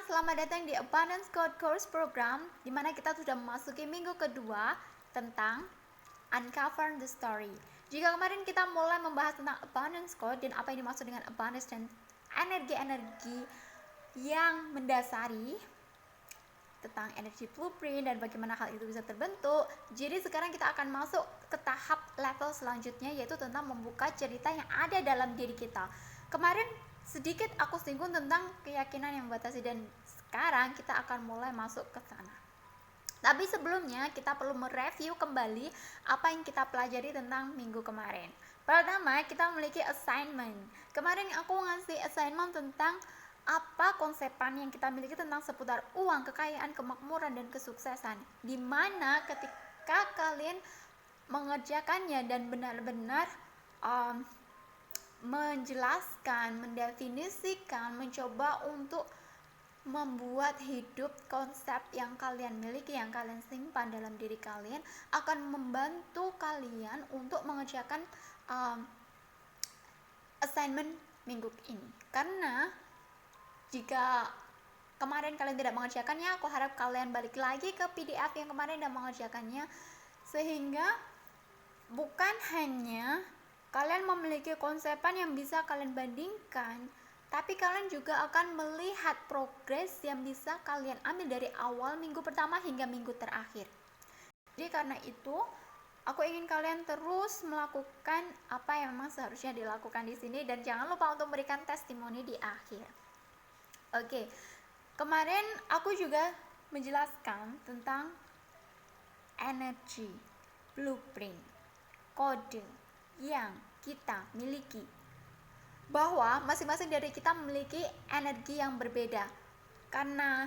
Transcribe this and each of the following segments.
selamat datang di Abundance Code Course Program, di mana kita sudah memasuki minggu kedua tentang Uncover the Story. Jika kemarin kita mulai membahas tentang Abundance Code dan apa yang dimaksud dengan abundance dan energi-energi yang mendasari tentang energy blueprint dan bagaimana hal itu bisa terbentuk. Jadi sekarang kita akan masuk ke tahap level selanjutnya, yaitu tentang membuka cerita yang ada dalam diri kita. Kemarin sedikit aku singgung tentang keyakinan yang membatasi dan sekarang kita akan mulai masuk ke sana. Tapi sebelumnya kita perlu mereview kembali apa yang kita pelajari tentang minggu kemarin. Pertama, kita memiliki assignment. Kemarin aku ngasih assignment tentang apa konsepan yang kita miliki tentang seputar uang, kekayaan, kemakmuran, dan kesuksesan. Dimana ketika kalian mengerjakannya dan benar-benar menjelaskan, mendefinisikan, mencoba untuk membuat hidup konsep yang kalian miliki, yang kalian simpan dalam diri kalian, akan membantu kalian untuk mengerjakan assignment minggu ini. Karena jika kemarin kalian tidak mengerjakannya, aku harap kalian balik lagi ke PDF yang kemarin dan mengerjakannya, sehingga bukan hanya kalian memiliki konsepan yang bisa kalian bandingkan, tapi kalian juga akan melihat progres yang bisa kalian ambil dari awal minggu pertama hingga minggu terakhir. Jadi karena itu, aku ingin kalian terus melakukan apa yang memang seharusnya dilakukan di sini, dan jangan lupa untuk memberikan testimoni di akhir. Oke, kemarin aku juga menjelaskan tentang energy blueprint, kode yang kita miliki, bahwa masing-masing dari kita memiliki energi yang berbeda. Karena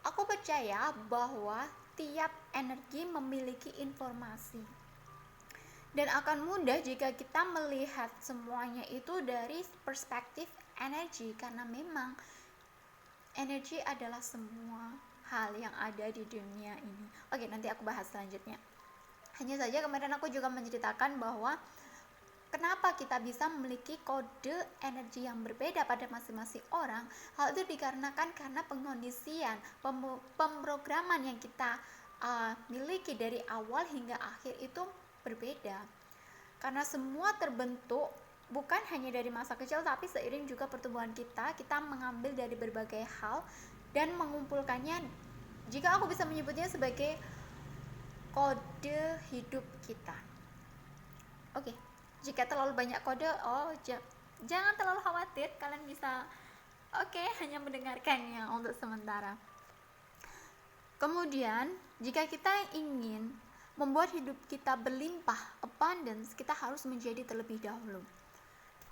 aku percaya bahwa tiap energi memiliki informasi, dan akan mudah jika kita melihat semuanya itu dari perspektif energi, karena memang energi adalah semua hal yang ada di dunia ini. Oke, nanti aku bahas selanjutnya. Hanya saja kemarin aku juga menceritakan bahwa kenapa kita bisa memiliki kode energi yang berbeda pada masing-masing orang. Hal itu dikarenakan karena pengkondisian, pemrograman yang kita miliki dari awal hingga akhir itu berbeda. Karena semua terbentuk bukan hanya dari masa kecil, tapi seiring juga pertumbuhan kita mengambil dari berbagai hal dan mengumpulkannya. Jika aku bisa menyebutnya sebagai kode hidup kita. Oke, jika terlalu banyak kode, jangan terlalu khawatir, kalian bisa hanya mendengarkannya untuk sementara. Kemudian, jika kita ingin membuat hidup kita berlimpah, abundance, kita harus menjadi terlebih dahulu.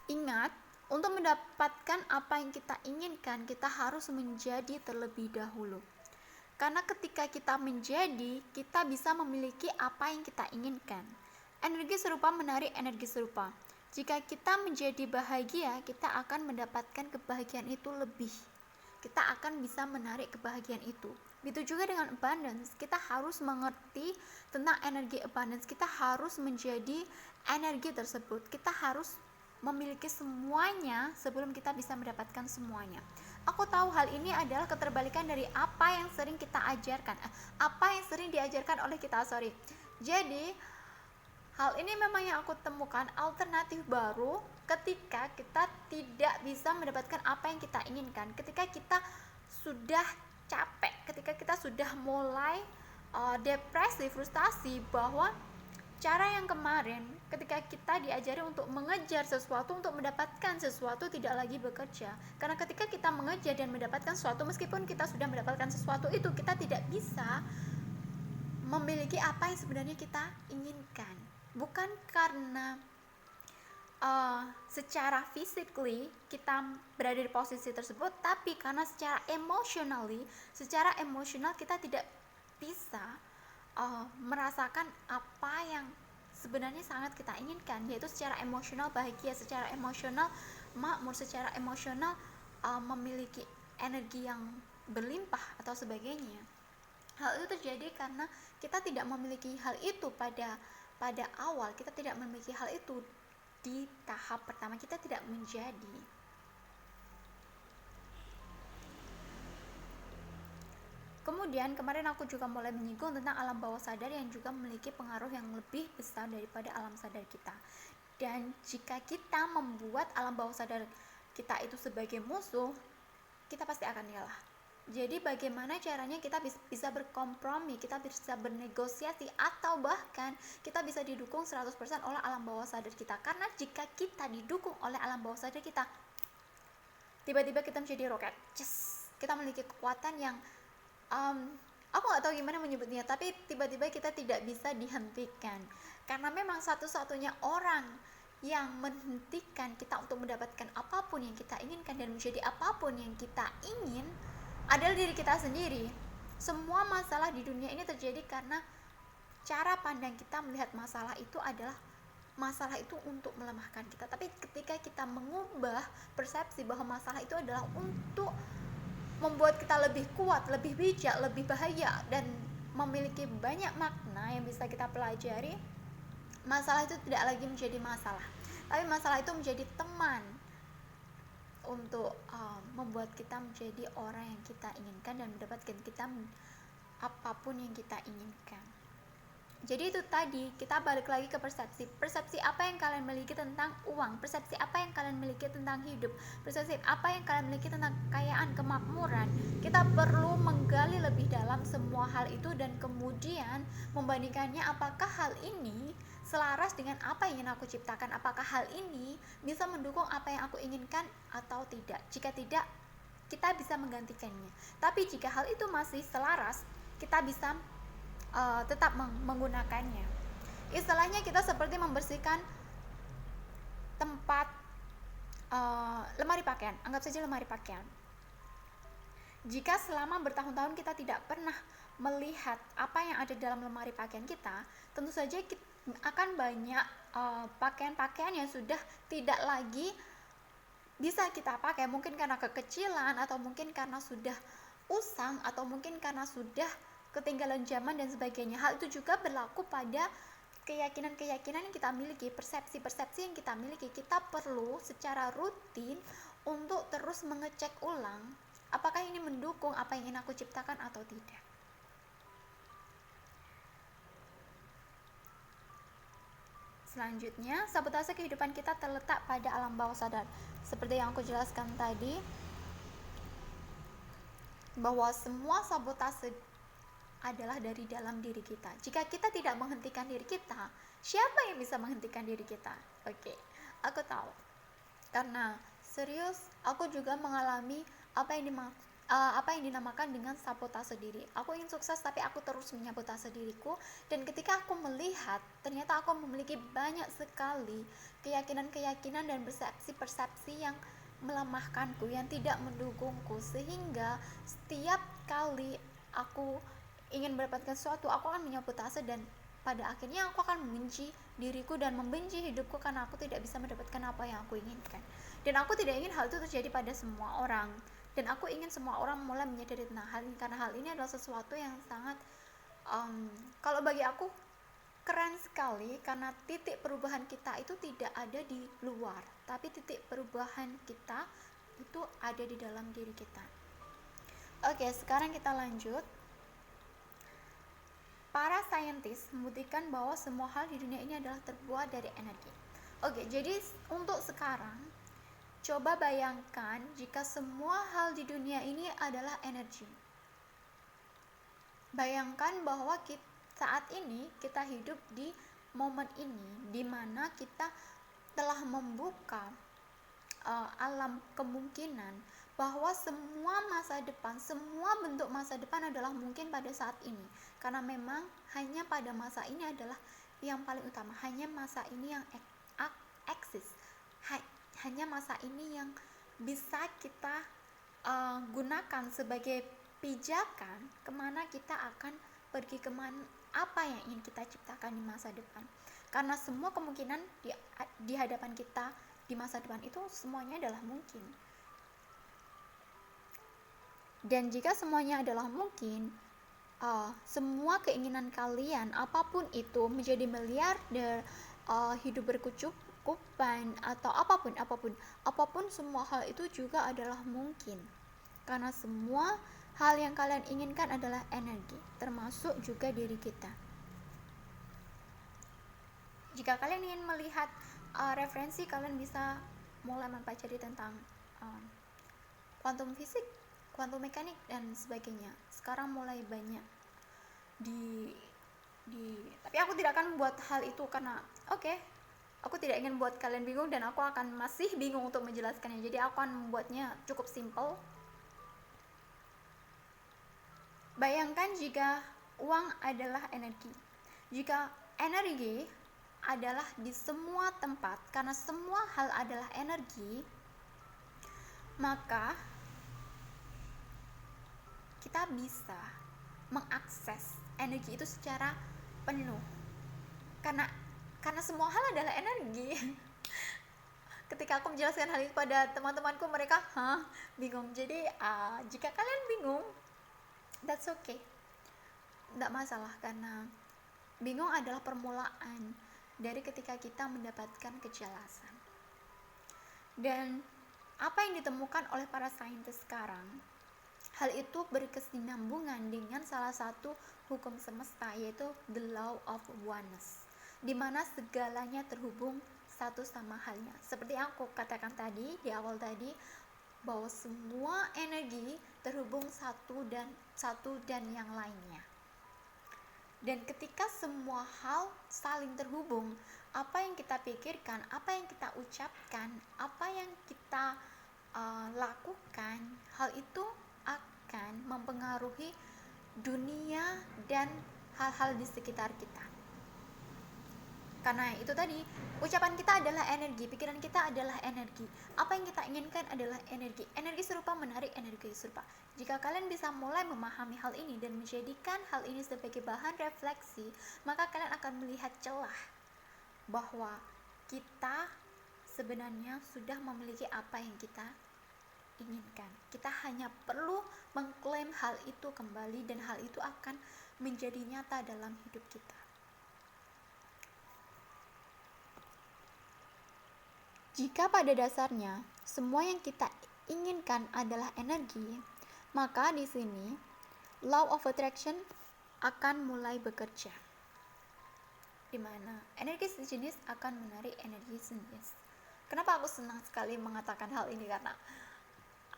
Ingat, untuk mendapatkan apa yang kita inginkan, kita harus menjadi terlebih dahulu. Karena ketika kita menjadi, kita bisa memiliki apa yang kita inginkan. Energi serupa menarik energi serupa. Jika kita menjadi bahagia, kita akan mendapatkan kebahagiaan itu lebih. Kita akan bisa menarik kebahagiaan itu. Begitu juga dengan abundance. Kita harus mengerti tentang energi abundance. Kita harus menjadi energi tersebut. Kita harus memiliki semuanya sebelum kita bisa mendapatkan semuanya. Aku tahu hal ini adalah keterbalikan dari apa yang sering kita ajarkan, apa yang sering diajarkan oleh kita. Jadi hal ini memang yang aku temukan alternatif baru ketika kita tidak bisa mendapatkan apa yang kita inginkan, ketika kita sudah capek, ketika kita sudah mulai depresi, frustasi, bahwa cara yang kemarin ketika kita diajari untuk mengejar sesuatu, untuk mendapatkan sesuatu, tidak lagi bekerja. Karena ketika kita mengejar dan mendapatkan sesuatu, meskipun kita sudah mendapatkan sesuatu itu, kita tidak bisa memiliki apa yang sebenarnya kita inginkan. Bukan karena secara physically kita berada di posisi tersebut, tapi karena secara emosional kita tidak bisa merasakan apa yang sebenarnya sangat kita inginkan, yaitu secara emosional bahagia, secara emosional makmur, secara emosional memiliki energi yang berlimpah atau sebagainya. Hal itu terjadi karena kita tidak memiliki hal itu pada awal, kita tidak memiliki hal itu di tahap pertama, kita tidak menjadi. Kemudian kemarin aku juga mulai menyinggung tentang alam bawah sadar yang juga memiliki pengaruh yang lebih besar daripada alam sadar kita. Dan jika kita membuat alam bawah sadar kita itu sebagai musuh, kita pasti akan kalah. Jadi bagaimana caranya kita bisa berkompromi, kita bisa bernegosiasi, atau bahkan kita bisa didukung 100% oleh alam bawah sadar kita. Karena jika kita didukung oleh alam bawah sadar kita, tiba-tiba kita menjadi roket. Kita memiliki kekuatan yang aku nggak tahu gimana menyebutnya, tapi tiba-tiba kita tidak bisa dihentikan. Karena memang satu-satunya orang yang menghentikan kita untuk mendapatkan apapun yang kita inginkan dan menjadi apapun yang kita ingin adalah diri kita sendiri. Semua masalah di dunia ini terjadi karena cara pandang kita melihat masalah itu adalah masalah itu untuk melemahkan kita. Tapi ketika kita mengubah persepsi bahwa masalah itu adalah untuk membuat kita lebih kuat, lebih bijak, lebih bahaya, dan memiliki banyak makna yang bisa kita pelajari, masalah itu tidak lagi menjadi masalah, tapi masalah itu menjadi teman untuk membuat kita menjadi orang yang kita inginkan dan mendapatkan kita apapun yang kita inginkan. Jadi itu tadi, kita balik lagi ke persepsi apa yang kalian miliki tentang uang, persepsi apa yang kalian miliki tentang hidup, persepsi apa yang kalian miliki tentang kekayaan, kemakmuran. Kita perlu menggali lebih dalam semua hal itu dan kemudian membandingkannya, apakah hal ini selaras dengan apa yang ingin aku ciptakan, apakah hal ini bisa mendukung apa yang aku inginkan atau tidak. Jika tidak, kita bisa menggantikannya. Tapi jika hal itu masih selaras, kita bisa tetap menggunakannya. Istilahnya kita seperti membersihkan tempat lemari pakaian. Anggap saja lemari pakaian. Jika selama bertahun-tahun kita tidak pernah melihat apa yang ada dalam lemari pakaian kita, tentu saja akan banyak pakaian-pakaian yang sudah tidak lagi bisa kita pakai, mungkin karena kekecilan, atau mungkin karena sudah usang, atau mungkin karena sudah ketinggalan zaman dan sebagainya. Hal itu juga berlaku pada keyakinan-keyakinan yang kita miliki, persepsi-persepsi yang kita miliki. Kita perlu secara rutin untuk terus mengecek ulang apakah ini mendukung apa yang ingin aku ciptakan atau tidak. Selanjutnya, sabotase kehidupan kita terletak pada alam bawah sadar. Seperti yang aku jelaskan tadi, bahwa semua sabotase adalah dari dalam diri kita. Jika kita tidak menghentikan diri kita, siapa yang bisa menghentikan diri kita? Oke, aku tahu. Karena serius, aku juga mengalami apa yang dinamakan dengan sabotase diri. Aku ingin sukses tapi aku terus menyabotase diriku, dan ketika aku melihat ternyata aku memiliki banyak sekali keyakinan-keyakinan dan persepsi-persepsi yang melemahkanku, yang tidak mendukungku, sehingga setiap kali aku ingin mendapatkan sesuatu, aku akan menyabotase, dan pada akhirnya aku akan membenci diriku dan membenci hidupku karena aku tidak bisa mendapatkan apa yang aku inginkan. Dan aku tidak ingin hal itu terjadi pada semua orang, dan aku ingin semua orang mulai menyadari tentang hal ini, karena hal ini adalah sesuatu yang sangat kalau bagi aku keren sekali, karena titik perubahan kita itu tidak ada di luar, tapi titik perubahan kita itu ada di dalam diri kita. Oke, sekarang kita lanjut. Para saintis membuktikan bahwa semua hal di dunia ini adalah terbuat dari energi. Oke, jadi untuk sekarang, coba bayangkan jika semua hal di dunia ini adalah energi. Bayangkan bahwa saat ini kita hidup di momen ini, di mana kita telah membuka alam kemungkinan bahwa semua masa depan, semua bentuk masa depan adalah mungkin pada saat ini, karena memang hanya pada masa ini adalah yang paling utama, hanya masa ini yang eksis, hanya masa ini yang bisa kita gunakan sebagai pijakan kemana kita akan pergi, kemana apa yang ingin kita ciptakan di masa depan. Karena semua kemungkinan di hadapan kita di masa depan itu semuanya adalah mungkin. Dan jika semuanya adalah mungkin, semua keinginan kalian apapun itu, menjadi miliarder, hidup berkecukupan, atau apapun, semua hal itu juga adalah mungkin, karena semua hal yang kalian inginkan adalah energi, termasuk juga diri kita. Jika kalian ingin melihat referensi, kalian bisa mulai mempelajari tentang kuantum fisik, kuantum mekanik dan sebagainya. Sekarang mulai banyak di tapi aku tidak akan membuat hal itu karena aku tidak ingin buat kalian bingung, dan aku akan masih bingung untuk menjelaskannya. Jadi aku akan membuatnya cukup simple. Bayangkan jika uang adalah energi. Jika energi adalah di semua tempat, karena semua hal adalah energi, maka kita bisa mengakses energi itu secara penuh. Karena semua hal adalah energi. Ketika aku menjelaskan hal itu pada teman-temanku, mereka bingung. Jadi jika kalian bingung, that's okay, tidak masalah, karena bingung adalah permulaan dari ketika kita mendapatkan kejelasan. Dan apa yang ditemukan oleh para saintis sekarang, hal itu berkesinambungan dengan salah satu hukum semesta, yaitu the law of oneness, di mana segalanya terhubung satu sama halnya. Seperti yang aku katakan tadi di awal tadi, bahwa semua energi terhubung satu dan yang lainnya. Dan ketika semua hal saling terhubung, apa yang kita pikirkan, apa yang kita ucapkan, apa yang kita lakukan, hal itu akan mempengaruhi dunia dan hal-hal di sekitar kita. Karena itu tadi, ucapan kita adalah energi, pikiran kita adalah energi, apa yang kita inginkan adalah energi. Energi serupa menarik energi serupa. Jika kalian bisa mulai memahami hal ini dan menjadikan hal ini sebagai bahan refleksi, maka kalian akan melihat celah bahwa kita sebenarnya sudah memiliki apa yang kita inginkan. Kita hanya perlu mengklaim hal itu kembali, dan hal itu akan menjadi nyata dalam hidup kita. Jika pada dasarnya semua yang kita inginkan adalah energi, maka di sini law of attraction akan mulai bekerja, di mana energi sejenis akan menarik energi sejenis. Kenapa aku senang sekali mengatakan hal ini? Karena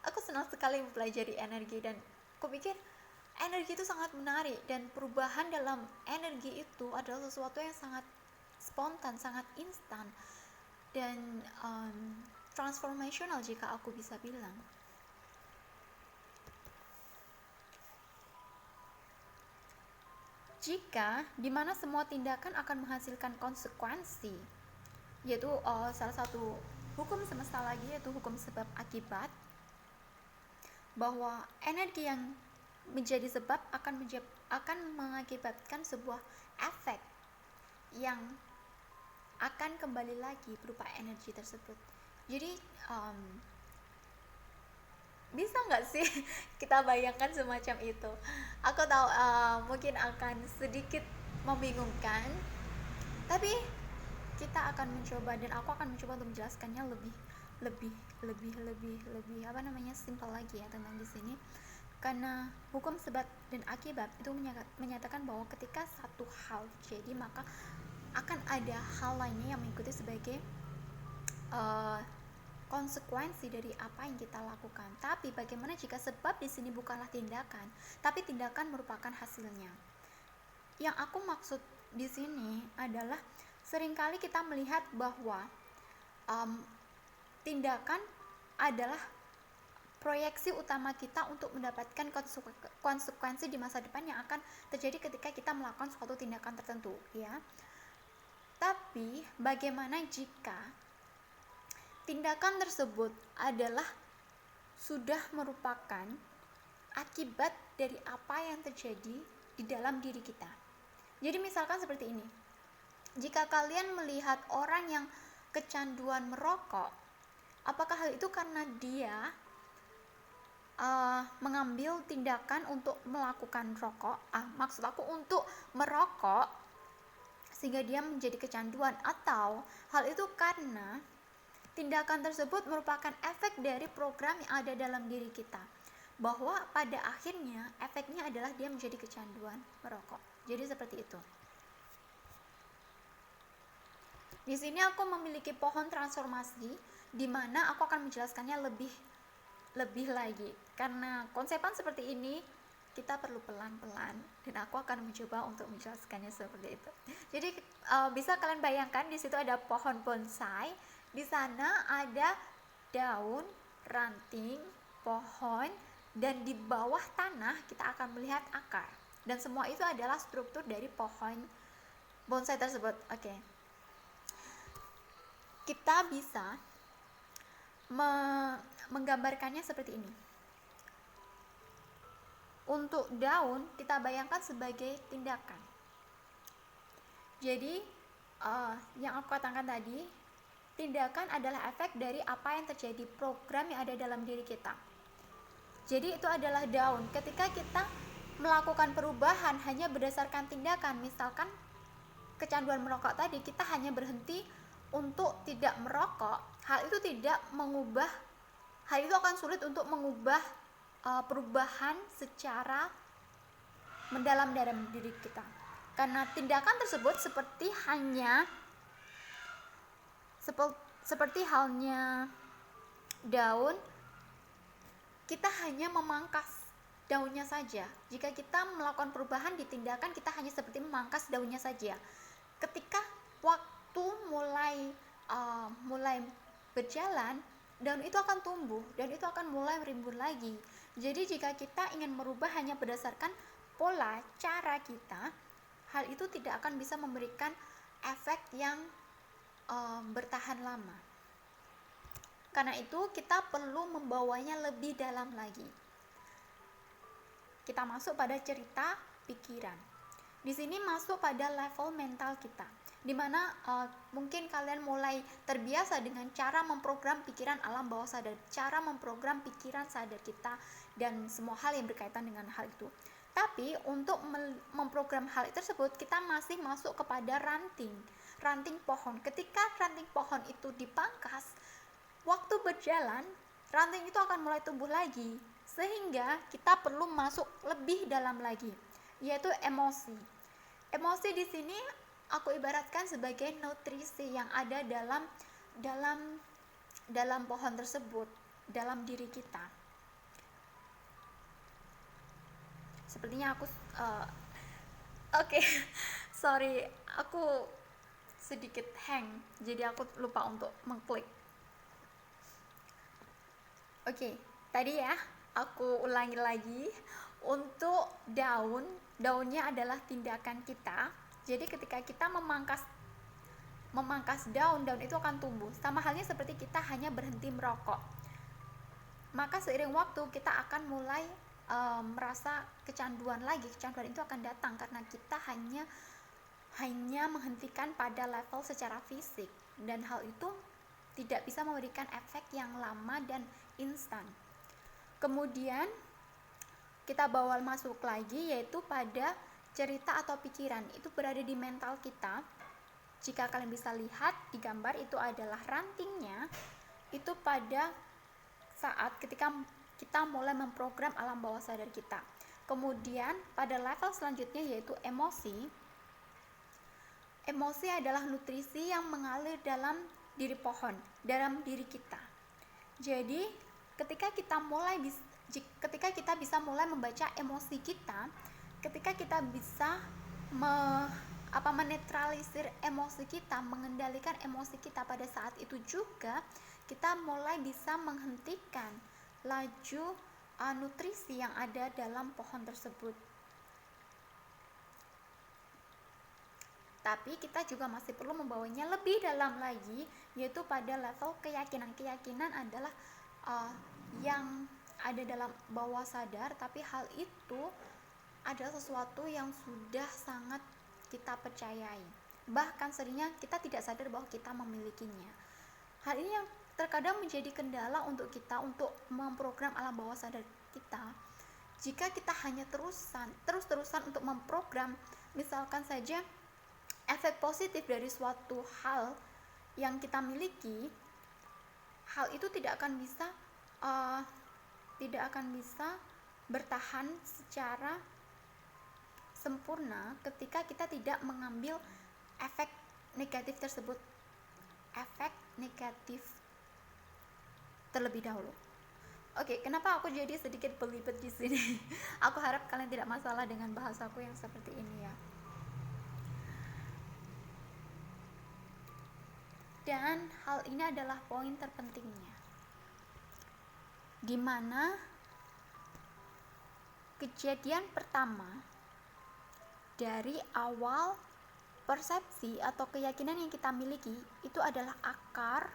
aku senang sekali mempelajari energi, dan aku pikir energi itu sangat menarik, dan perubahan dalam energi itu adalah sesuatu yang sangat spontan, sangat instan, dan transformational jika aku bisa bilang. Jika dimana semua tindakan akan menghasilkan konsekuensi, yaitu salah satu hukum semesta lagi, yaitu hukum sebab akibat, bahwa energi yang menjadi sebab akan mengakibatkan sebuah efek yang akan kembali lagi berupa energi tersebut. Jadi bisa nggak sih kita bayangkan semacam itu? Aku tahu mungkin akan sedikit membingungkan, tapi kita akan mencoba, dan aku akan mencoba untuk menjelaskannya lebih simpel lagi ya tentang di sini. Karena hukum sebab dan akibat itu menyatakan bahwa ketika satu hal terjadi, maka akan ada hal lainnya yang mengikuti sebagai konsekuensi dari apa yang kita lakukan. Tapi bagaimana jika sebab di sini bukanlah tindakan, tapi tindakan merupakan hasilnya? Yang aku maksud di sini adalah seringkali kita melihat bahwa tindakan adalah proyeksi utama kita untuk mendapatkan konsekuensi di masa depan yang akan terjadi ketika kita melakukan suatu tindakan tertentu, ya. Tapi bagaimana jika tindakan tersebut adalah sudah merupakan akibat dari apa yang terjadi di dalam diri kita? Jadi misalkan seperti ini, jika kalian melihat orang yang kecanduan merokok, apakah hal itu karena dia mengambil tindakan untuk melakukan rokok, maksud aku untuk merokok sehingga dia menjadi kecanduan, atau hal itu karena tindakan tersebut merupakan efek dari program yang ada dalam diri kita? bahwa pada akhirnya efeknya adalah dia menjadi kecanduan merokok. Jadi seperti itu. Di sini aku memiliki pohon transformasi, di mana aku akan menjelaskannya lebih lagi. Karena konsepan seperti ini kita perlu pelan-pelan, dan aku akan mencoba untuk menjelaskannya seperti itu. Jadi bisa kalian bayangkan di situ ada pohon bonsai, di sana ada daun, ranting, pohon, dan di bawah tanah kita akan melihat akar. Dan semua itu adalah struktur dari pohon bonsai tersebut. Oke. Kita bisa menggambarkannya seperti ini. Untuk daun kita bayangkan sebagai tindakan. Jadi yang aku katakan tadi, tindakan adalah efek dari apa yang terjadi, program yang ada dalam diri kita. Jadi itu adalah daun. Ketika kita melakukan perubahan hanya berdasarkan tindakan, misalkan kecanduan merokok tadi, kita hanya berhenti untuk tidak merokok, hal itu akan sulit untuk mengubah perubahan secara mendalam dalam diri kita, karena tindakan tersebut seperti halnya daun, kita hanya memangkas daunnya saja. Jika kita melakukan perubahan di tindakan, kita hanya seperti memangkas daunnya saja. Ketika waktu mulai berjalan, daun itu akan tumbuh dan itu akan mulai merimbun lagi. Jadi jika kita ingin merubah hanya berdasarkan pola cara kita, hal itu tidak akan bisa memberikan efek yang bertahan lama. Karena itu kita perlu membawanya lebih dalam lagi. Kita masuk pada cerita pikiran. Di sini masuk pada level mental kita, dimana mungkin kalian mulai terbiasa dengan cara memprogram pikiran alam bawah sadar, cara memprogram pikiran sadar kita, dan semua hal yang berkaitan dengan hal itu. Tapi untuk memprogram hal tersebut, kita masih masuk kepada ranting pohon. Ketika ranting pohon itu dipangkas, waktu berjalan, ranting itu akan mulai tumbuh lagi, sehingga kita perlu masuk lebih dalam lagi, yaitu emosi. Emosi di sini aku ibaratkan sebagai nutrisi yang ada dalam pohon tersebut, dalam diri kita. Sepertinya aku sorry, aku sedikit hang, jadi aku lupa untuk mengklik. Tadi ya, aku ulangi lagi. Untuk daunnya adalah tindakan kita. Jadi ketika kita memangkas daun itu akan tumbuh. Sama halnya seperti kita hanya berhenti merokok. Maka seiring waktu kita akan mulai merasa kecanduan lagi. Kecanduan itu akan datang karena kita hanya menghentikan pada level secara fisik, dan hal itu tidak bisa memberikan efek yang lama dan instan. Kemudian kita bawa masuk lagi, yaitu pada cerita atau pikiran. Itu berada di mental kita. Jika kalian bisa lihat di gambar, itu adalah rantingnya. Itu pada saat ketika kita mulai memprogram alam bawah sadar kita. Kemudian pada level selanjutnya, yaitu emosi. Emosi adalah nutrisi yang mengalir dalam diri pohon, dalam diri kita. Jadi ketika kita bisa mulai membaca emosi kita, ketika kita bisa menetralisir emosi kita, mengendalikan emosi kita, pada saat itu juga kita mulai bisa menghentikan laju nutrisi yang ada dalam pohon tersebut. Tapi kita juga masih perlu membawanya lebih dalam lagi, yaitu pada level keyakinan. Keyakinan adalah yang ada dalam bawah sadar, tapi hal itu adalah sesuatu yang sudah sangat kita percayai. Bahkan seringnya kita tidak sadar bahwa kita memilikinya. Hal ini yang terkadang menjadi kendala untuk kita untuk memprogram alam bawah sadar kita. Jika kita hanya terus-terusan untuk memprogram, misalkan saja efek positif dari suatu hal yang kita miliki, hal itu tidak akan bisa tidak akan bisa bertahan secara sempurna ketika kita tidak mengambil efek negatif tersebut, efek negatif terlebih dahulu. Oke, kenapa aku jadi sedikit belibet di sini? Aku harap kalian tidak masalah dengan bahasaku yang seperti ini ya. Dan hal ini adalah poin terpentingnya. Dimana kejadian pertama dari awal persepsi atau keyakinan yang kita miliki itu adalah akar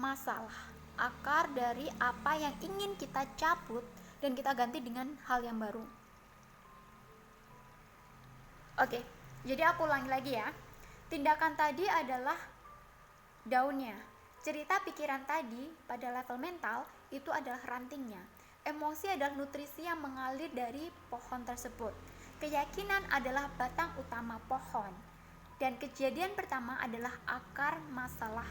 masalah, akar dari apa yang ingin kita cabut dan kita ganti dengan hal yang baru. Oke, jadi aku ulangi lagi ya. Tindakan tadi adalah daunnya. Cerita pikiran tadi pada level mental itu adalah rantingnya. Emosi adalah nutrisi yang mengalir dari pohon tersebut. Keyakinan adalah batang utama pohon. Dan kejadian pertama adalah akar masalah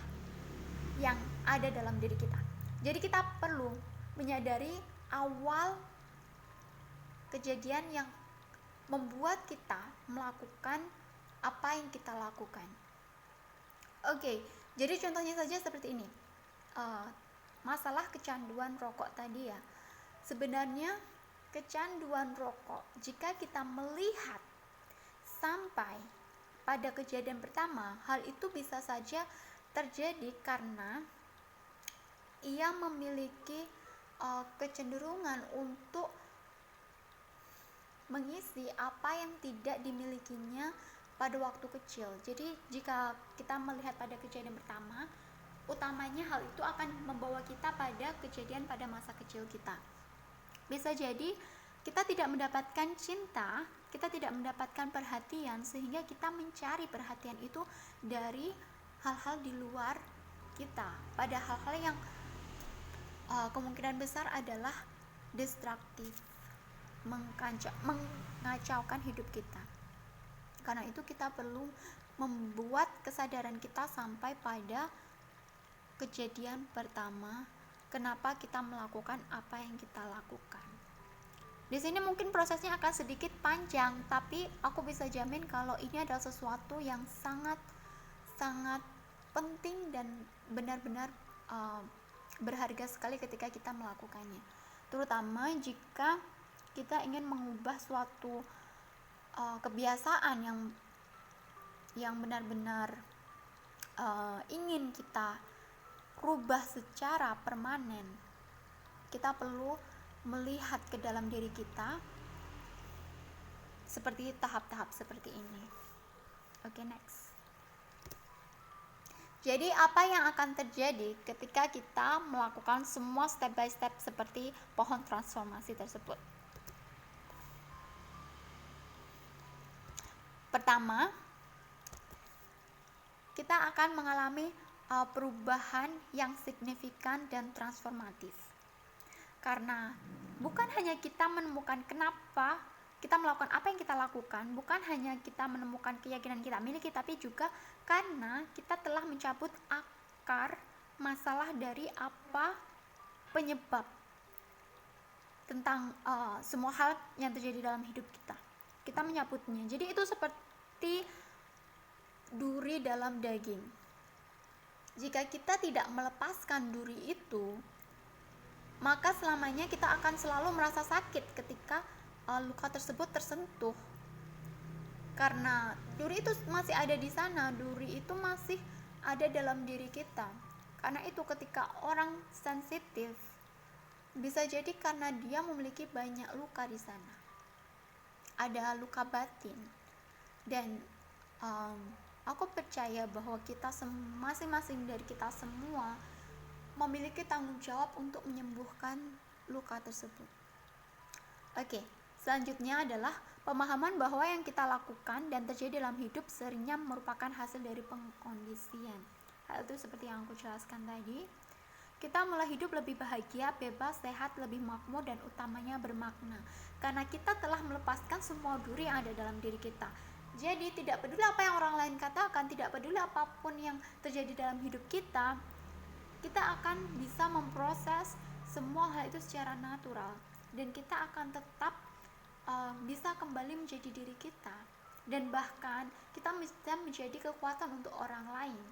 yang ada dalam diri kita. Jadi kita perlu menyadari awal kejadian yang membuat kita melakukan apa yang kita lakukan. Oke, jadi contohnya saja seperti ini. Masalah kecanduan rokok tadi ya. Sebenarnya kecanduan rokok, jika kita melihat sampai pada kejadian pertama, hal itu bisa saja terjadi karena ia memiliki kecenderungan untuk mengisi apa yang tidak dimilikinya pada waktu kecil. Jadi jika kita melihat pada kejadian pertama, utamanya hal itu akan membawa kita pada kejadian pada masa kecil kita. Bisa jadi kita tidak mendapatkan cinta, kita tidak mendapatkan perhatian, sehingga kita mencari perhatian itu dari hal-hal di luar kita, pada hal-hal yang kemungkinan besar adalah destruktif, mengacaukan hidup kita. Karena itu kita perlu membuat kesadaran kita sampai pada kejadian pertama, kenapa kita melakukan apa yang kita lakukan. Di sini mungkin prosesnya akan sedikit panjang, tapi aku bisa jamin kalau ini adalah sesuatu yang sangat penting dan benar-benar berharga sekali ketika kita melakukannya, terutama jika kita ingin mengubah suatu kebiasaan yang benar-benar ingin kita rubah secara permanen. Kita perlu melihat ke dalam diri kita seperti tahap-tahap seperti ini. Oke, next. Jadi apa yang akan terjadi ketika kita melakukan semua step by step seperti pohon transformasi tersebut? Pertama, kita akan mengalami perubahan yang signifikan dan transformatif. Karena bukan hanya kita menemukan kenapa kita melakukan apa yang kita lakukan, bukan hanya kita menemukan keyakinan kita miliki, tapi juga karena kita telah mencabut akar masalah dari apa penyebab tentang semua hal yang terjadi dalam hidup kita. Kita menyabutnya. Jadi itu seperti duri dalam daging. Jika kita tidak melepaskan duri itu, maka selamanya kita akan selalu merasa sakit ketika luka tersebut tersentuh. Karena duri itu masih ada di sana, duri itu masih ada dalam diri kita. Karena itu ketika orang sensitif, bisa jadi karena dia memiliki banyak luka di sana. Ada luka batin. Dan aku percaya bahwa kita masing-masing dari kita semua memiliki tanggung jawab untuk menyembuhkan luka tersebut. Oke, selanjutnya adalah pemahaman bahwa yang kita lakukan dan terjadi dalam hidup seringnya merupakan hasil dari pengkondisian. Hal itu seperti yang aku jelaskan tadi. Kita mulai hidup lebih bahagia, bebas, sehat, lebih makmur, dan utamanya bermakna. Karena kita telah melepaskan semua duri yang ada dalam diri kita. Jadi tidak peduli apa yang orang lain katakan, tidak peduli apapun yang terjadi dalam hidup kita, kita akan bisa memproses semua hal itu secara natural, dan kita akan tetap bisa kembali menjadi diri kita, dan bahkan kita bisa menjadi kekuatan untuk orang lain.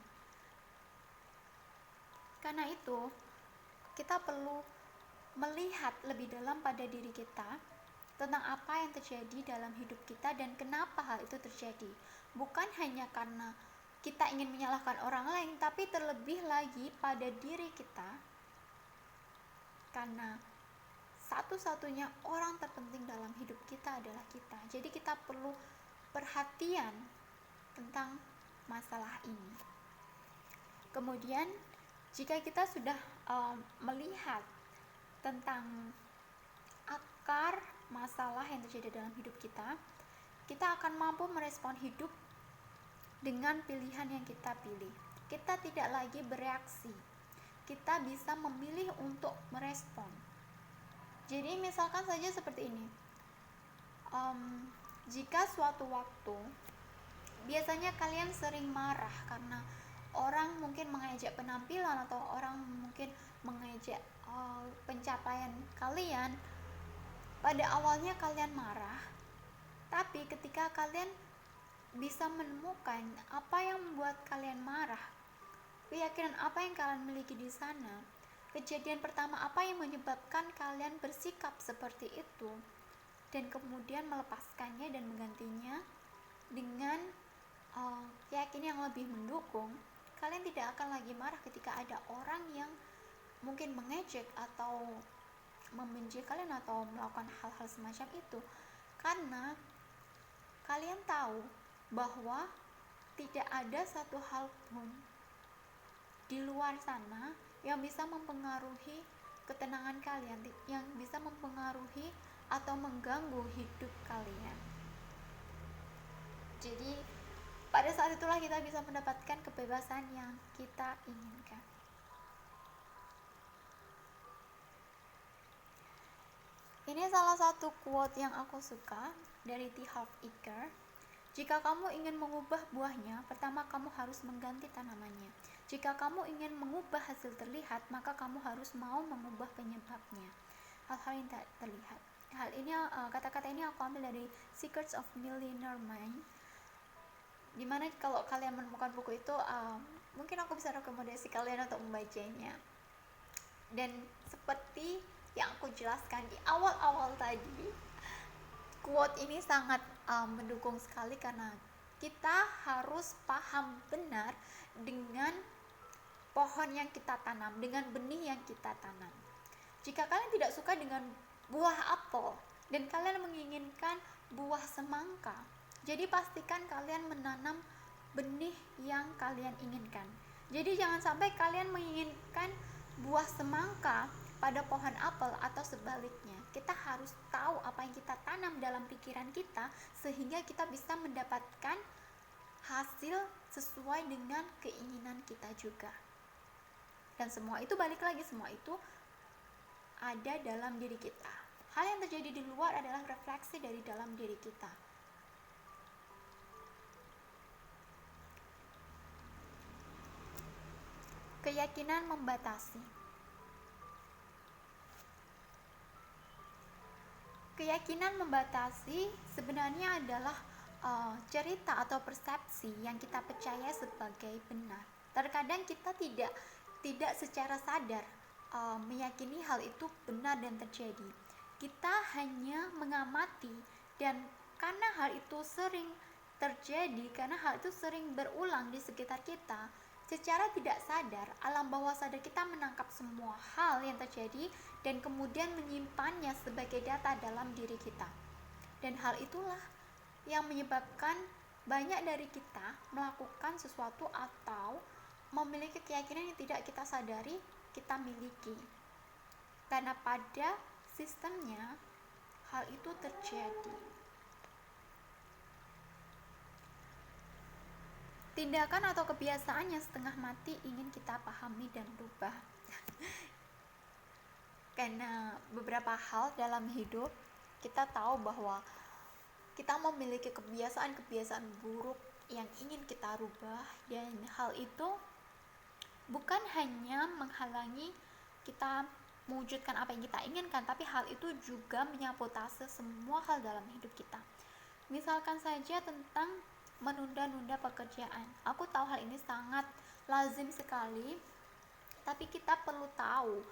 Karena itu kita perlu melihat lebih dalam pada diri kita tentang apa yang terjadi dalam hidup kita dan kenapa hal itu terjadi. Bukan hanya karena kita ingin menyalahkan orang lain, tapi terlebih lagi pada diri kita, karena satu-satunya orang terpenting dalam hidup kita adalah kita. Jadi kita perlu perhatian tentang masalah ini. Kemudian jika kita sudah melihat tentang akar masalah yang terjadi dalam hidup kita, kita akan mampu merespon hidup dengan pilihan yang kita pilih. Kita tidak lagi bereaksi, kita bisa memilih untuk merespon. Jadi misalkan saja seperti ini, jika suatu waktu biasanya kalian sering marah karena orang mungkin mengejek penampilan, atau orang mungkin mengejek pencapaian kalian. Pada awalnya kalian marah, tapi ketika kalian bisa menemukan apa yang membuat kalian marah, keyakinan apa yang kalian miliki di sana, kejadian pertama apa yang menyebabkan kalian bersikap seperti itu, dan kemudian melepaskannya dan menggantinya dengan keyakinan yang lebih mendukung, kalian tidak akan lagi marah ketika ada orang yang mungkin mengejek atau membenci kalian atau melakukan hal-hal semacam itu, karena kalian tahu bahwa tidak ada satu hal pun di luar sana yang bisa mempengaruhi ketenangan kalian, yang bisa mempengaruhi atau mengganggu hidup kalian. Jadi pada saat itulah kita bisa mendapatkan kebebasan yang kita inginkan. Ini salah satu quote yang aku suka dari T. Harv Eker. Jika kamu ingin mengubah buahnya, pertama kamu harus mengganti tanamannya. Jika kamu ingin mengubah hasil terlihat, maka kamu harus mau mengubah penyebabnya, hal-hal yang tak terlihat. Hal ini, kata-kata ini aku ambil dari Secrets of Millionaire Mind, dimana kalau kalian menemukan buku itu, mungkin aku bisa rekomendasi kalian untuk membacanya. Dan seperti yang aku jelaskan di awal-awal tadi, quote ini sangat mendukung sekali, karena kita harus paham benar dengan pohon yang kita tanam, dengan benih yang kita tanam. Jika kalian tidak suka dengan buah apel dan kalian menginginkan buah semangka, jadi pastikan kalian menanam benih yang kalian inginkan. Jadi jangan sampai kalian menginginkan buah semangka pada pohon apel atau sebaliknya. Kita harus tahu apa yang kita tanam dalam pikiran kita, sehingga kita bisa mendapatkan hasil sesuai dengan keinginan kita juga. Dan semua itu balik lagi, semua itu ada dalam diri kita. Hal yang terjadi di luar adalah refleksi dari dalam diri kita. Keyakinan membatasi. Keyakinan membatasi sebenarnya adalah cerita atau persepsi yang kita percaya sebagai benar. Terkadang kita tidak secara sadar meyakini hal itu benar dan terjadi. Kita hanya mengamati, dan karena hal itu sering terjadi, karena hal itu sering berulang di sekitar kita, secara tidak sadar alam bawah sadar kita menangkap semua hal yang terjadi dan kemudian menyimpannya sebagai data dalam diri kita. Dan hal itulah yang menyebabkan banyak dari kita melakukan sesuatu atau memiliki keyakinan yang tidak kita sadari kita miliki, karena pada sistemnya hal itu terjadi. Tindakan atau kebiasaan yang setengah mati ingin kita pahami dan rubah. Karena beberapa hal dalam hidup kita tahu bahwa kita memiliki kebiasaan-kebiasaan buruk yang ingin kita rubah, dan hal itu bukan hanya menghalangi kita mewujudkan apa yang kita inginkan, tapi hal itu juga menyabotase semua hal dalam hidup kita. Misalkan saja tentang menunda-nunda pekerjaan. Aku tahu hal ini sangat lazim sekali, tapi kita perlu tahu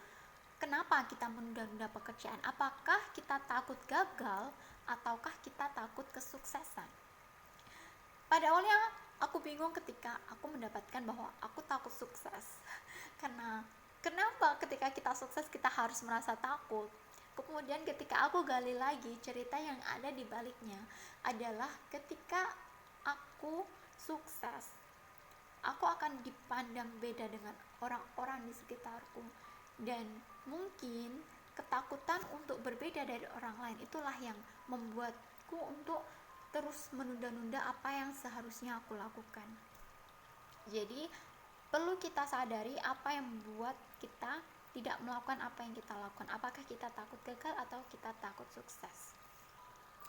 kenapa kita menunda-nunda pekerjaan. Apakah kita takut gagal ataukah kita takut kesuksesan? Pada awalnya aku bingung ketika aku mendapatkan bahwa aku takut sukses. Karena kenapa ketika kita sukses kita harus merasa takut? Kemudian ketika aku gali lagi, cerita yang ada di baliknya adalah ketika aku sukses, aku akan dipandang beda dengan orang-orang di sekitarku, dan mungkin ketakutan untuk berbeda dari orang lain itulah yang membuatku untuk terus menunda-nunda apa yang seharusnya aku lakukan. Jadi perlu kita sadari apa yang membuat kita tidak melakukan apa yang kita lakukan. Apakah kita takut gagal atau kita takut sukses?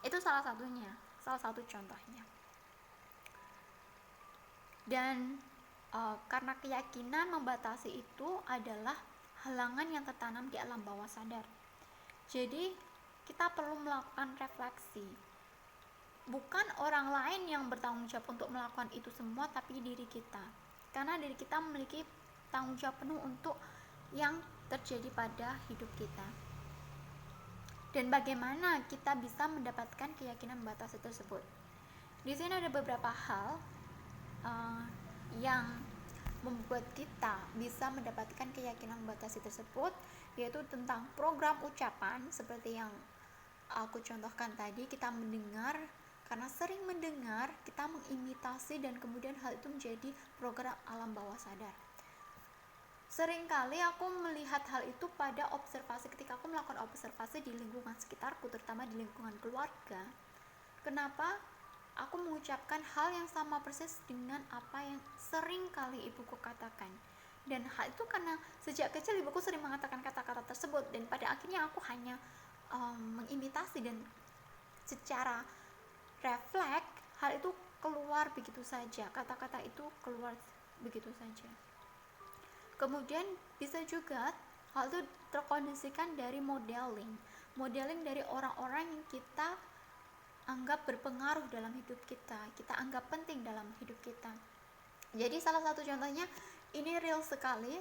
Itu salah satunya, salah satu contohnya. Dan karena keyakinan membatasi itu adalah halangan yang tertanam di alam bawah sadar. Jadi kita perlu melakukan refleksi. Bukan orang lain yang bertanggung jawab untuk melakukan itu semua, tapi diri kita. Karena diri kita memiliki tanggung jawab penuh untuk yang terjadi pada hidup kita. Dan bagaimana kita bisa mendapatkan keyakinan membatasi tersebut? Di sini ada beberapa hal yang membuat kita bisa mendapatkan keyakinan membatasi tersebut, yaitu tentang program ucapan seperti yang aku contohkan tadi. Kita mendengar, karena sering mendengar kita mengimitasi dan kemudian hal itu menjadi program alam bawah sadar. Seringkali aku melihat hal itu pada observasi, ketika aku melakukan observasi di lingkungan sekitarku, terutama di lingkungan keluarga. Kenapa aku mengucapkan hal yang sama persis dengan apa yang sering kali ibuku katakan? Dan hal itu karena sejak kecil ibuku sering mengatakan kata-kata tersebut, dan pada akhirnya aku hanya mengimitasi, dan secara refleks hal itu keluar begitu saja, kata-kata itu keluar begitu saja. Kemudian bisa juga hal itu terkondisikan dari modeling dari orang-orang yang kita anggap berpengaruh dalam hidup kita anggap penting dalam hidup kita. Jadi salah satu contohnya, ini real sekali,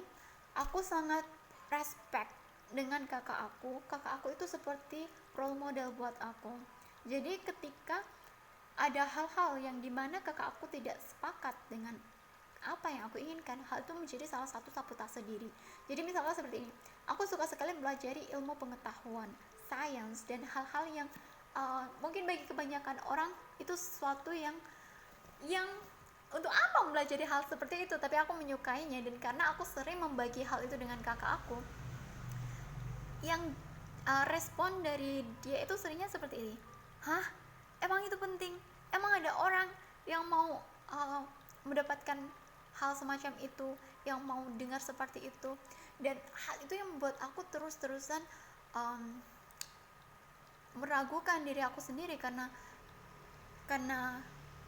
aku sangat respect dengan kakak aku itu seperti role model buat aku. Jadi ketika ada hal-hal yang dimana kakak aku tidak sepakat dengan apa yang aku inginkan, hal itu menjadi salah satu sabotase diri. Jadi misalnya seperti ini, aku suka sekali mempelajari ilmu pengetahuan, sains, dan hal-hal yang mungkin bagi kebanyakan orang itu sesuatu yang untuk apa mempelajari hal seperti itu, tapi aku menyukainya. Dan karena aku sering membagi hal itu dengan kakak aku, yang respon dari dia itu seringnya seperti ini, hah? Emang itu penting? Emang ada orang yang mau mendapatkan hal semacam itu, yang mau dengar seperti itu? Dan hal itu yang membuat aku terus-terusan meragukan diri aku sendiri, karena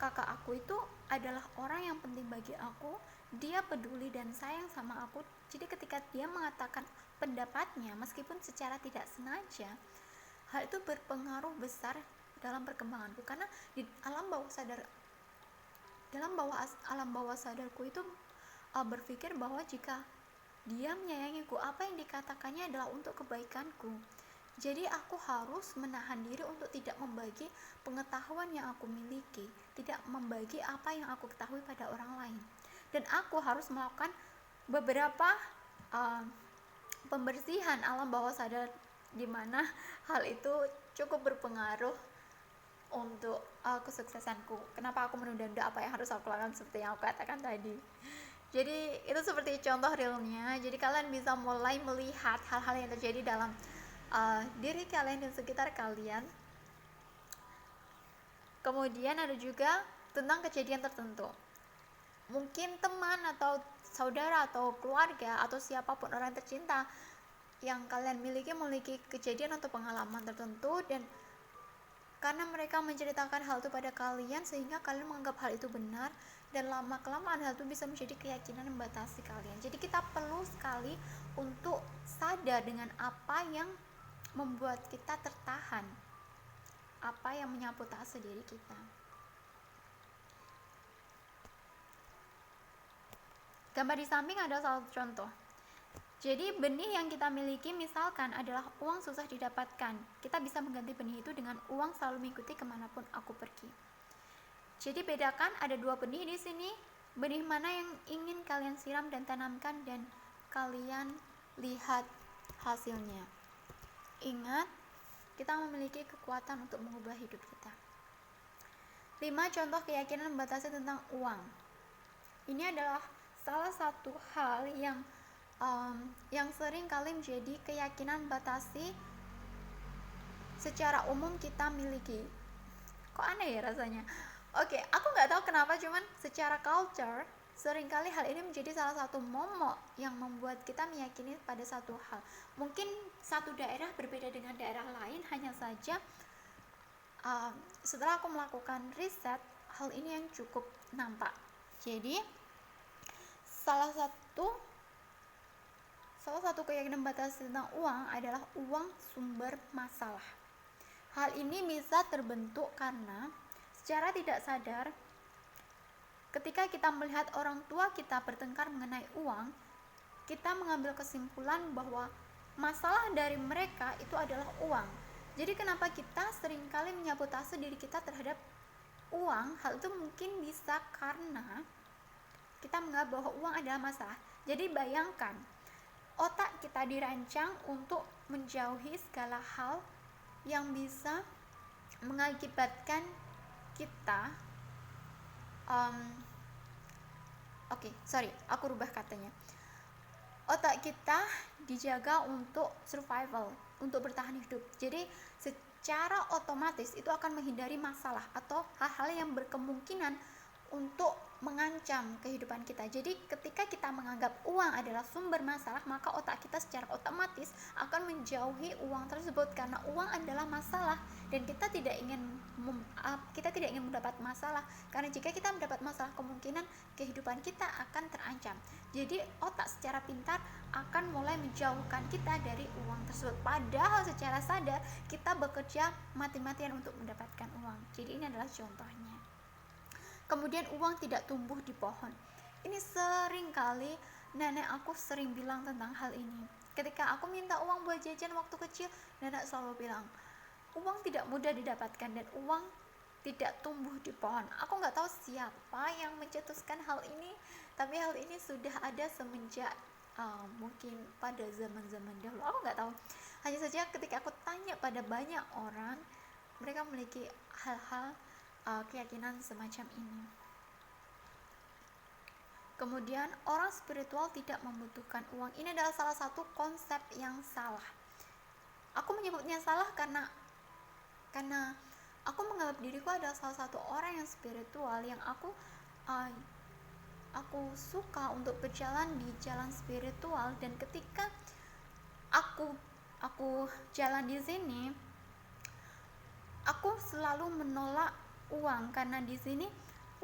kakak aku itu adalah orang yang penting bagi aku. Dia peduli dan sayang sama aku. Jadi ketika dia mengatakan pendapatnya, meskipun secara tidak sengaja, hal itu berpengaruh besar dalam perkembanganku. Karena di alam bawah sadarku itu berpikir bahwa jika dia menyayangiku, apa yang dikatakannya adalah untuk kebaikanku. Jadi aku harus menahan diri untuk tidak membagi pengetahuan yang aku miliki, tidak membagi apa yang aku ketahui pada orang lain. Dan aku harus melakukan beberapa pembersihan alam bawah sadar, di mana hal itu cukup berpengaruh untuk kesuksesanku. Kenapa aku menunda-nunda apa yang harus aku lakukan seperti yang aku katakan tadi. Jadi itu seperti contoh realnya. Jadi kalian bisa mulai melihat hal-hal yang terjadi dalam diri kalian dan sekitar kalian. Kemudian ada juga tentang kejadian tertentu. Mungkin teman atau saudara atau keluarga atau siapapun orang tercinta yang kalian memiliki kejadian atau pengalaman tertentu, dan karena mereka menceritakan hal itu pada kalian sehingga kalian menganggap hal itu benar, dan lama kelamaan hal itu bisa menjadi keyakinan yang membatasi kalian. Jadi kita perlu sekali untuk sadar dengan apa yang membuat kita tertahan, apa yang menyabotase diri kita. Gambar di samping ada salah satu contoh. Jadi benih yang kita miliki misalkan adalah uang susah didapatkan. Kita bisa mengganti benih itu dengan uang selalu mengikuti kemanapun aku pergi. Jadi bedakan, ada dua benih di sini. Benih mana yang ingin kalian siram dan tanamkan dan kalian lihat hasilnya. Ingat, kita memiliki kekuatan untuk mengubah hidup kita. 5 contoh keyakinan membatasi tentang uang. Ini adalah salah satu hal yang sering kali menjadi keyakinan batasi secara umum kita miliki. Kok aneh ya rasanya? Oke, aku nggak tahu kenapa, cuman secara culture seringkali hal ini menjadi salah satu momok yang membuat kita meyakini pada satu hal. Mungkin satu daerah berbeda dengan daerah lain, hanya saja setelah aku melakukan riset, hal ini yang cukup nampak. Jadi salah satu keyakinan batasi tentang uang adalah uang sumber masalah. Hal ini bisa terbentuk karena secara tidak sadar ketika kita melihat orang tua kita bertengkar mengenai uang, kita mengambil kesimpulan bahwa masalah dari mereka itu adalah uang. Jadi kenapa kita seringkali menyabotase diri kita terhadap uang? Hal itu mungkin bisa karena kita menganggap bahwa uang adalah masalah. Jadi bayangkan, otak kita dirancang untuk menjauhi segala hal yang bisa mengakibatkan kita aku rubah katanya. Otak kita dijaga untuk survival, untuk bertahan hidup. Jadi secara otomatis itu akan menghindari masalah atau hal-hal yang berkemungkinan untuk mengancam kehidupan kita. Jadi ketika kita menganggap uang adalah sumber masalah, maka otak kita secara otomatis akan menjauhi uang tersebut karena uang adalah masalah dan kita tidak ingin mendapat masalah, karena jika kita mendapat masalah kemungkinan kehidupan kita akan terancam. Jadi otak secara pintar akan mulai menjauhkan kita dari uang tersebut, padahal secara sadar kita bekerja mati-matian untuk mendapatkan uang. Jadi ini adalah contohnya. Kemudian uang tidak tumbuh di pohon. Ini sering kali nenek aku sering bilang tentang hal ini. Ketika aku minta uang buat jajan waktu kecil, nenek selalu bilang, uang tidak mudah didapatkan dan uang tidak tumbuh di pohon. Aku nggak tahu siapa yang mencetuskan hal ini, tapi hal ini sudah ada semenjak mungkin pada zaman-zaman dahulu. Aku nggak tahu. Hanya saja ketika aku tanya pada banyak orang, mereka memiliki hal-hal keyakinan semacam ini. Kemudian orang spiritual tidak membutuhkan uang. Ini adalah salah satu konsep yang salah. Aku menyebutnya salah karena aku menganggap diriku adalah salah satu orang yang spiritual, yang aku suka untuk berjalan di jalan spiritual. Dan ketika aku jalan di sini, aku selalu menolak uang karena di sini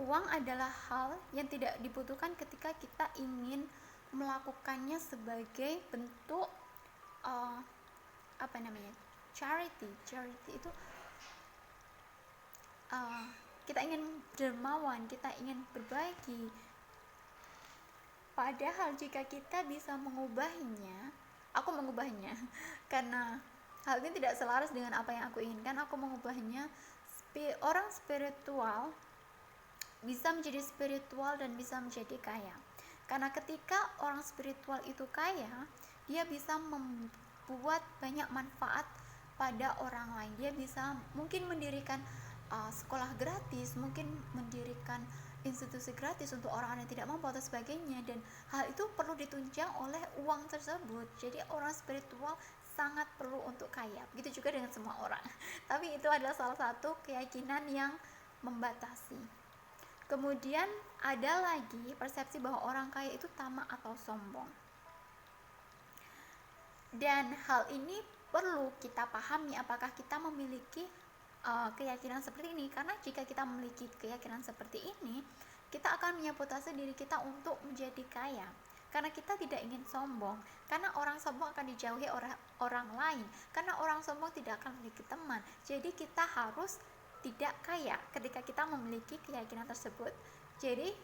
uang adalah hal yang tidak dibutuhkan ketika kita ingin melakukannya sebagai bentuk charity itu kita ingin dermawan, kita ingin berbagi. Padahal jika kita bisa mengubahnya, aku mengubahnya karena hal ini tidak selaras dengan apa yang aku inginkan. Aku mengubahnya, orang spiritual bisa menjadi spiritual dan bisa menjadi kaya. Karena ketika orang spiritual itu kaya, dia bisa membuat banyak manfaat pada orang lain. Dia bisa mungkin mendirikan sekolah gratis, mungkin mendirikan institusi gratis untuk orang-orang yang tidak mampu atau sebagainya, dan hal itu perlu ditunjang oleh uang tersebut. Jadi orang spiritual sangat perlu untuk kaya. Begitu juga dengan semua orang. Tapi itu adalah salah satu keyakinan yang membatasi. Kemudian ada lagi persepsi bahwa orang kaya itu tamak atau sombong. Dan hal ini perlu kita pahami, apakah kita memiliki keyakinan seperti ini. Karena jika kita memiliki keyakinan seperti ini, kita akan menyabotase diri kita untuk menjadi kaya. karena kita tidak ingin sombong, karena orang sombong akan dijauhi orang lain, karena orang sombong tidak akan memiliki teman. Jadi kita harus tidak kaya ketika kita memiliki keyakinan tersebut. Jadi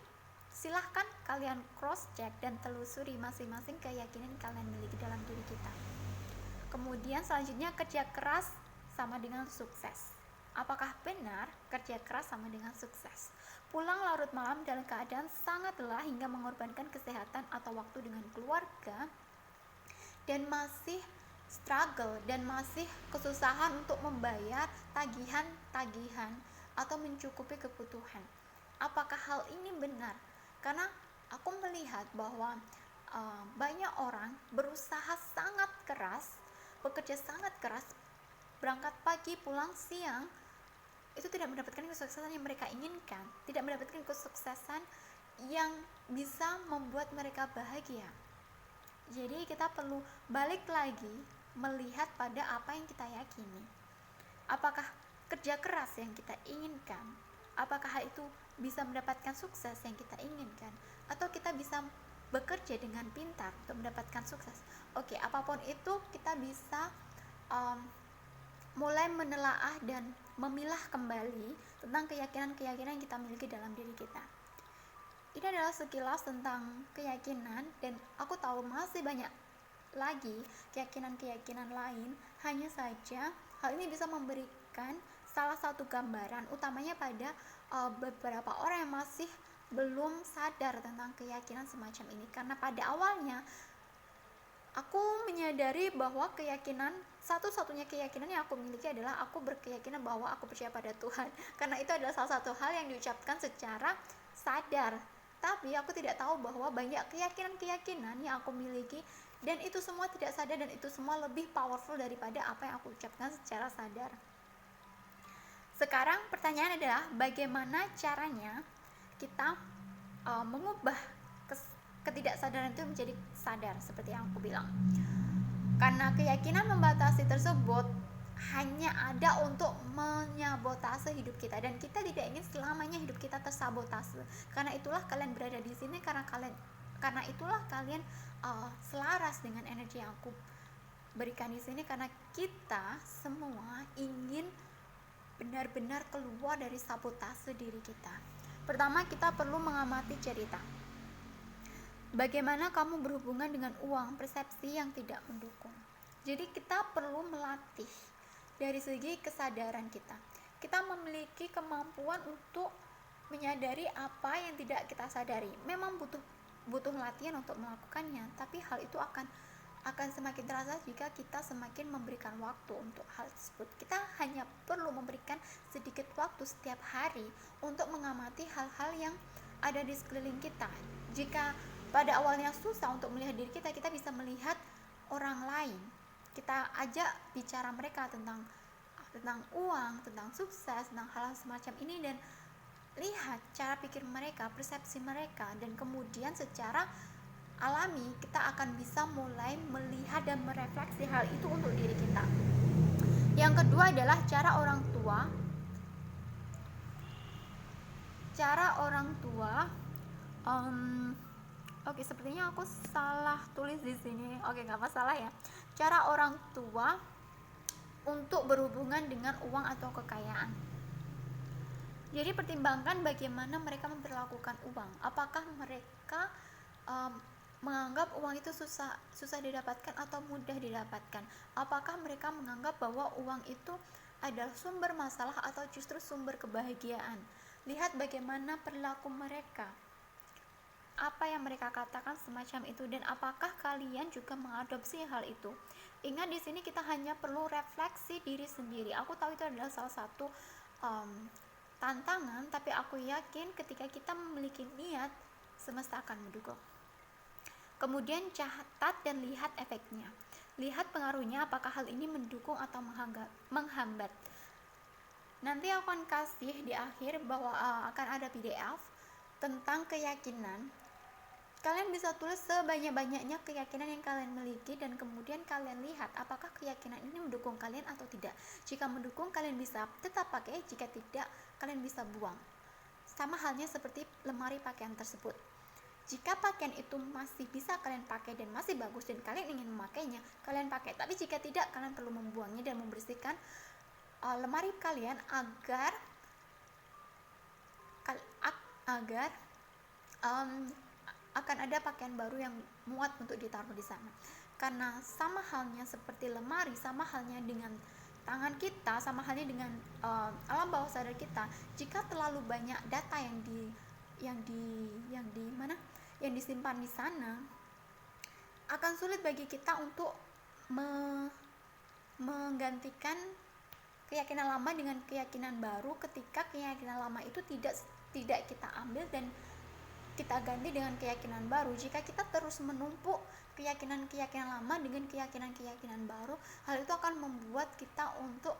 silahkan kalian cross check dan telusuri masing-masing keyakinan yang kalian miliki dalam diri kita. Kemudian selanjutnya, kerja keras sama dengan sukses. Apakah benar kerja keras sama dengan sukses? Pulang larut malam dalam keadaan sangat lelah hingga mengorbankan kesehatan atau waktu dengan keluarga, dan masih struggle dan masih kesusahan untuk membayar tagihan-tagihan atau mencukupi kebutuhan. Apakah hal ini benar? Karena aku melihat bahwa banyak orang berusaha sangat keras, bekerja sangat keras, berangkat pagi pulang siang, itu tidak mendapatkan kesuksesan yang mereka inginkan, tidak mendapatkan kesuksesan yang bisa membuat mereka bahagia. Jadi kita perlu balik lagi melihat pada apa yang kita yakini. Apakah kerja keras yang kita inginkan? Apakah hal itu bisa mendapatkan sukses yang kita inginkan? Atau kita bisa bekerja dengan pintar untuk mendapatkan sukses? Oke, apapun itu kita bisa mulai menelaah dan memilah kembali tentang keyakinan-keyakinan yang kita miliki dalam diri kita. Ini adalah sekilas tentang keyakinan, dan aku tahu masih banyak lagi keyakinan-keyakinan lain. Hanya saja hal ini bisa memberikan salah satu gambaran utamanya pada beberapa orang yang masih belum sadar tentang keyakinan semacam ini. Karena pada awalnya aku menyadari bahwa keyakinan, satu-satunya keyakinan yang aku miliki adalah aku berkeyakinan bahwa aku percaya pada Tuhan. Karena itu adalah salah satu hal yang diucapkan secara sadar. Tapi aku tidak tahu bahwa banyak keyakinan-keyakinan yang aku miliki, dan itu semua tidak sadar, dan itu semua lebih powerful daripada apa yang aku ucapkan secara sadar. Sekarang pertanyaan adalah bagaimana caranya kita mengubah ketidaksadaran itu menjadi sadar, seperti yang aku bilang. Karena keyakinan membatasi tersebut hanya ada untuk menyabotase hidup kita, dan kita tidak ingin selamanya hidup kita tersabotase. Karena itulah kalian berada di sini, karena itulah kalian selaras dengan energi yang aku berikan di sini, karena kita semua ingin benar-benar keluar dari sabotase diri kita. Pertama, kita perlu mengamati cerita. Bagaimana kamu berhubungan dengan uang, persepsi yang tidak mendukung. Jadi kita perlu melatih dari segi kesadaran kita. Kita memiliki kemampuan untuk menyadari apa yang tidak kita sadari. Memang butuh latihan untuk melakukannya, tapi hal itu akan semakin terasa jika kita semakin memberikan waktu untuk hal tersebut. Kita hanya perlu memberikan sedikit waktu setiap hari untuk mengamati hal-hal yang ada di sekeliling kita. Jika pada awalnya susah untuk melihat diri kita, kita bisa melihat orang lain. Kita ajak bicara mereka tentang uang, tentang sukses, tentang hal semacam ini, dan lihat cara pikir mereka, persepsi mereka, dan kemudian secara alami kita akan bisa mulai melihat dan merefleksi hal itu untuk diri kita. Yang kedua adalah cara orang tua. Oke, sepertinya aku salah tulis di sini. Oke, nggak masalah ya. Cara orang tua untuk berhubungan dengan uang atau kekayaan. Jadi pertimbangkan bagaimana mereka memperlakukan uang. Apakah mereka menganggap uang itu susah didapatkan atau mudah didapatkan? Apakah mereka menganggap bahwa uang itu adalah sumber masalah atau justru sumber kebahagiaan? Lihat bagaimana perilaku mereka, apa yang mereka katakan semacam itu, dan apakah kalian juga mengadopsi hal itu. Ingat, di sini kita hanya perlu refleksi diri sendiri. Aku tahu itu adalah salah satu tantangan, tapi aku yakin ketika kita memiliki niat, semesta akan mendukung. Kemudian catat dan lihat efeknya. Lihat pengaruhnya, apakah hal ini mendukung atau menghambat. Nanti aku akan kasih di akhir bahwa akan ada PDF tentang keyakinan. Kalian bisa tulis sebanyak-banyaknya keyakinan yang kalian miliki, dan kemudian kalian lihat apakah keyakinan ini mendukung kalian atau tidak. Jika mendukung, kalian bisa tetap pakai, jika tidak, kalian bisa buang. Sama halnya seperti lemari pakaian tersebut. Jika pakaian itu masih bisa kalian pakai dan masih bagus dan kalian ingin memakainya, kalian pakai. Tapi jika tidak, kalian perlu membuangnya dan membersihkan lemari kalian agar akan ada pakaian baru yang muat untuk ditaruh di sana. Karena sama halnya seperti lemari, sama halnya dengan tangan kita, sama halnya dengan alam bawah sadar kita. Jika terlalu banyak data yang disimpan di sana, akan sulit bagi kita untuk menggantikan keyakinan lama dengan keyakinan baru ketika keyakinan lama itu tidak kita ambil dan kita ganti dengan keyakinan baru. Jika kita terus menumpuk keyakinan-keyakinan lama dengan keyakinan-keyakinan baru, hal itu akan membuat kita untuk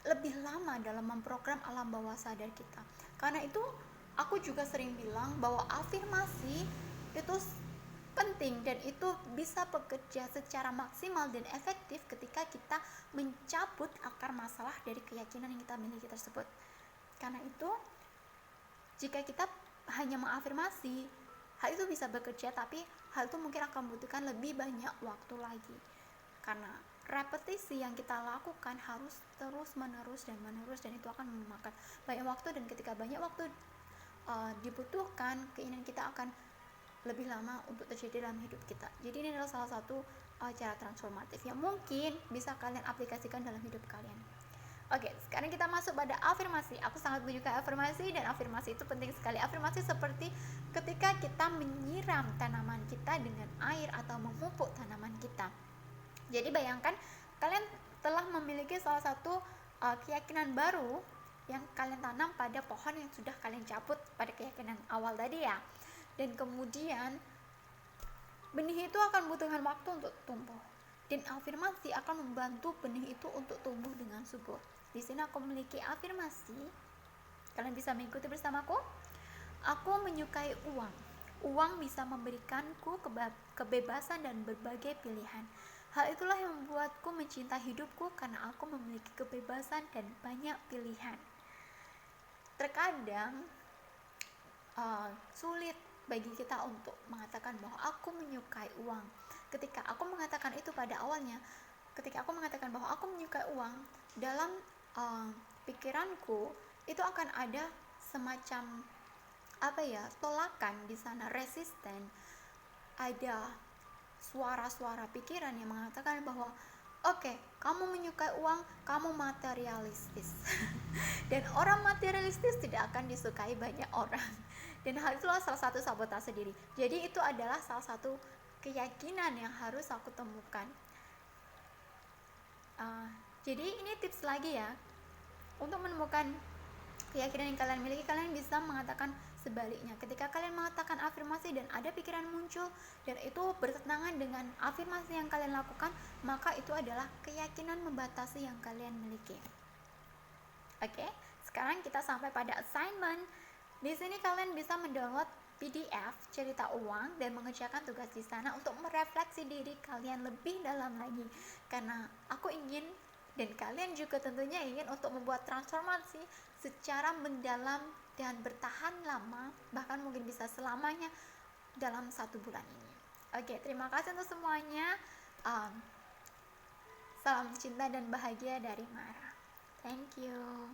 lebih lama dalam memprogram alam bawah sadar kita. Karena itu aku juga sering bilang bahwa afirmasi itu penting dan itu bisa bekerja secara maksimal dan efektif ketika kita mencabut akar masalah dari keyakinan yang kita miliki tersebut. Karena itu jika kita hanya mengafirmasi, hal itu bisa bekerja, tapi hal itu mungkin akan membutuhkan lebih banyak waktu lagi. Karena repetisi yang kita lakukan harus terus menerus dan itu akan memakan banyak waktu, dan ketika banyak waktu dibutuhkan, keinginan kita akan lebih lama untuk terjadi dalam hidup kita. Jadi ini adalah salah satu cara transformatif yang mungkin bisa kalian aplikasikan dalam hidup kalian. Oke, sekarang kita masuk pada afirmasi. Aku sangat menyukai afirmasi, dan afirmasi itu penting sekali. Afirmasi seperti ketika kita menyiram tanaman kita dengan air atau memupuk tanaman kita. Jadi bayangkan kalian telah memiliki salah satu keyakinan baru yang kalian tanam pada pohon yang sudah kalian cabut pada keyakinan awal tadi ya. Dan kemudian benih itu akan membutuhkan waktu untuk tumbuh, dan afirmasi akan membantu benih itu untuk tumbuh dengan subur. Di sini aku memiliki afirmasi, kalian bisa mengikuti bersamaku. Aku menyukai uang. Uang bisa memberikanku kebebasan dan berbagai pilihan. Hal itulah yang membuatku mencintai hidupku, karena aku memiliki kebebasan dan banyak pilihan. Terkadang sulit bagi kita untuk mengatakan bahwa aku menyukai uang. Ketika aku mengatakan itu pada awalnya, ketika aku mengatakan bahwa aku menyukai uang, dalam pikiranku itu akan ada semacam tolakan di sana, resisten. Ada suara-suara pikiran yang mengatakan bahwa oke, kamu menyukai uang, kamu materialistis. Dan orang materialistis tidak akan disukai banyak orang. Dan hal itulah salah satu sabotase diri. Jadi itu adalah salah satu keyakinan yang harus aku temukan. Jadi ini tips lagi ya, untuk menemukan keyakinan yang kalian miliki, kalian bisa mengatakan sebaliknya. Ketika kalian mengatakan afirmasi dan ada pikiran muncul dan itu bertentangan dengan afirmasi yang kalian lakukan, maka itu adalah keyakinan membatasi yang kalian miliki. Oke, sekarang kita sampai pada assignment. Di sini kalian bisa mendownload PDF cerita uang dan mengerjakan tugas di sana untuk merefleksi diri kalian lebih dalam lagi. Karena aku ingin, dan kalian juga tentunya ingin, untuk membuat transformasi secara mendalam dan bertahan lama, bahkan mungkin bisa selamanya dalam 1 bulan ini. Oke, terima kasih untuk semuanya. Salam cinta dan bahagia dari Mara. Thank you.